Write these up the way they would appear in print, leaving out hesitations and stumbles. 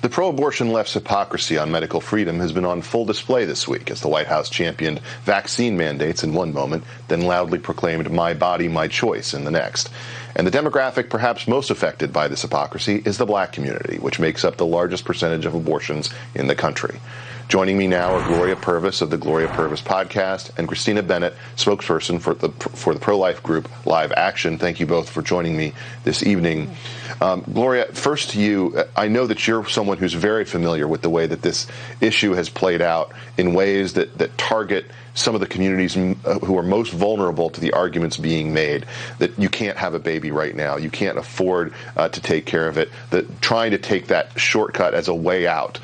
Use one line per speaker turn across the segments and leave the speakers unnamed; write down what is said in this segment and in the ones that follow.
The pro-abortion left's hypocrisy on medical freedom has been on full display this week as the White House championed vaccine mandates in one moment, then loudly proclaimed "my body, my choice" in the next. And the demographic perhaps most affected by this hypocrisy is the black community, which makes up the largest percentage of abortions in the country. Joining me now are Gloria Purvis of the Gloria Purvis podcast and Christina Bennett, spokesperson for the pro-life group Live Action. Thank you both for joining me this evening. Gloria, first to you. I know that you're someone who's very familiar with the way that this issue has played out in ways that target some of the communities who are most vulnerable to the arguments being made that you can't have a baby right now, you can't afford to take care of it, that trying to take that shortcut as a way out.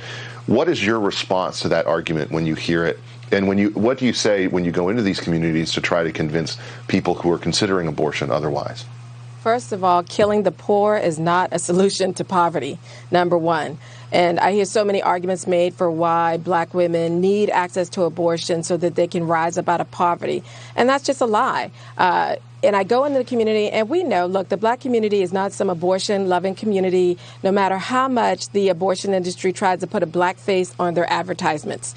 What is your response to that argument when you hear it? And what do you say when you go into these communities to try to convince people who are considering abortion otherwise?
First of all, killing the poor is not a solution to poverty, number one. And I hear so many arguments made for why black women need access to abortion so that they can rise up out of poverty. And that's just a lie. And I go into the community and we know, look, the black community is not some abortion-loving community, no matter how much the abortion industry tries to put a black face on their advertisements.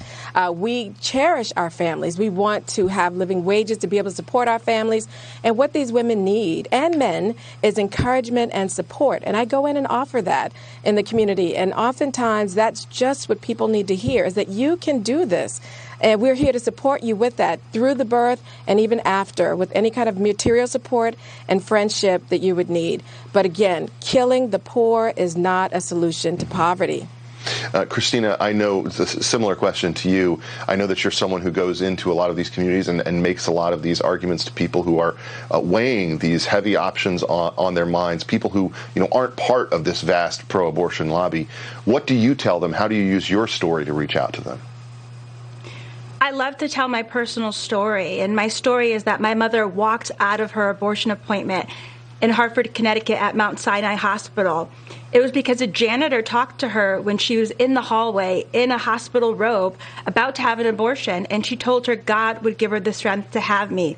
We cherish our families. We want to have living wages to be able to support our families. And what these women need, and men, is encouragement and support. And I go in and offer that in the community. And oftentimes that's just what people need to hear, is that you can do this. And we're here to support you with that through the birth and even after, with any kind of material support and friendship that you would need. But again, killing the poor is not a solution to poverty.
Christina, I know it's a similar question to you. I know that you're someone who goes into a lot of these communities and makes a lot of these arguments to people who are weighing these heavy options on their minds, people who aren't part of this vast pro-abortion lobby. What do you tell them? How do you use your story to reach out to them?
I love to tell my personal story, and my story is that my mother walked out of her abortion appointment in Hartford, Connecticut at Mount Sinai Hospital. It was because a janitor talked to her when she was in the hallway in a hospital robe about to have an abortion, and she told her God would give her the strength to have me.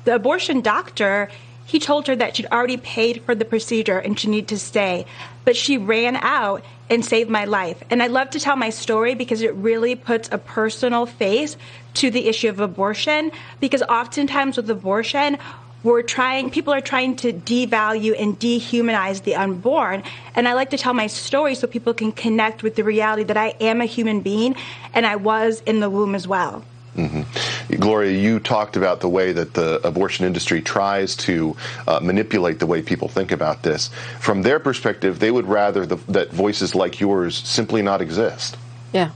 The abortion doctor, he told her that she'd already paid for the procedure and she needed to stay, but she ran out and saved my life. And I love to tell my story because it really puts a personal face to the issue of abortion, because oftentimes with abortion, people are trying to devalue and dehumanize the unborn. And I like to tell my story so people can connect with the reality that I am a human being and I was in the womb as well.
Mm-hmm. Gloria, you talked about the way that the abortion industry tries to manipulate the way people think about this. From their perspective, they would rather that voices like yours simply not exist.
Yeah,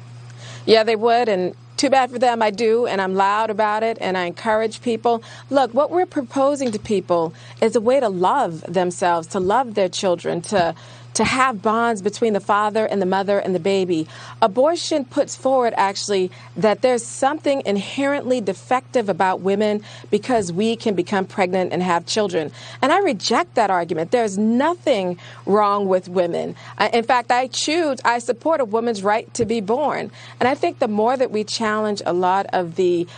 they would, and too bad for them. I do, and I'm loud about it, and I encourage people. Look, what we're proposing to people is a way to love themselves, to love their children, to have bonds between the father and the mother and the baby. Abortion puts forward, actually, that there's something inherently defective about women because we can become pregnant and have children. And I reject that argument. There's nothing wrong with women. In fact, I support a woman's right to be born. And I think the more that we challenge a lot of the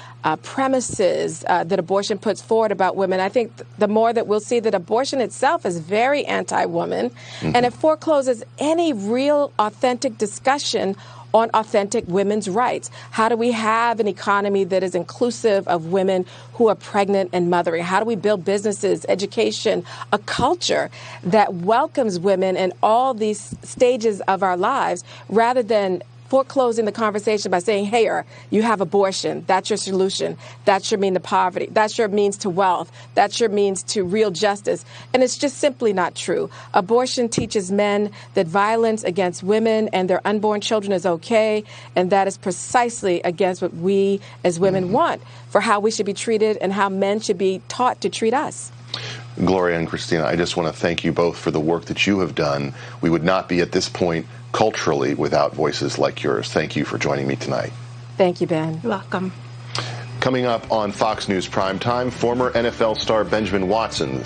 premises that abortion puts forward about women, I think the more that we'll see that abortion itself is very anti-woman, and it forecloses any real authentic discussion on authentic women's rights. How do we have an economy that is inclusive of women who are pregnant and mothering? How do we build businesses, education, a culture that welcomes women in all these stages of our lives, rather than foreclosing the conversation by saying, hey, you have abortion. That's your solution. That's your means to poverty. That's your means to wealth. That's your means to real justice. And it's just simply not true. Abortion teaches men that violence against women and their unborn children is okay. And that is precisely against what we as women want for how we should be treated and how men should be taught to treat us.
Gloria and Christina, I just want to thank you both for the work that you have done. We would not be at this point culturally without voices like yours. Thank you for joining me tonight.
Thank you, Ben.
You're welcome.
Coming up on Fox News Primetime, former NFL star Benjamin Watson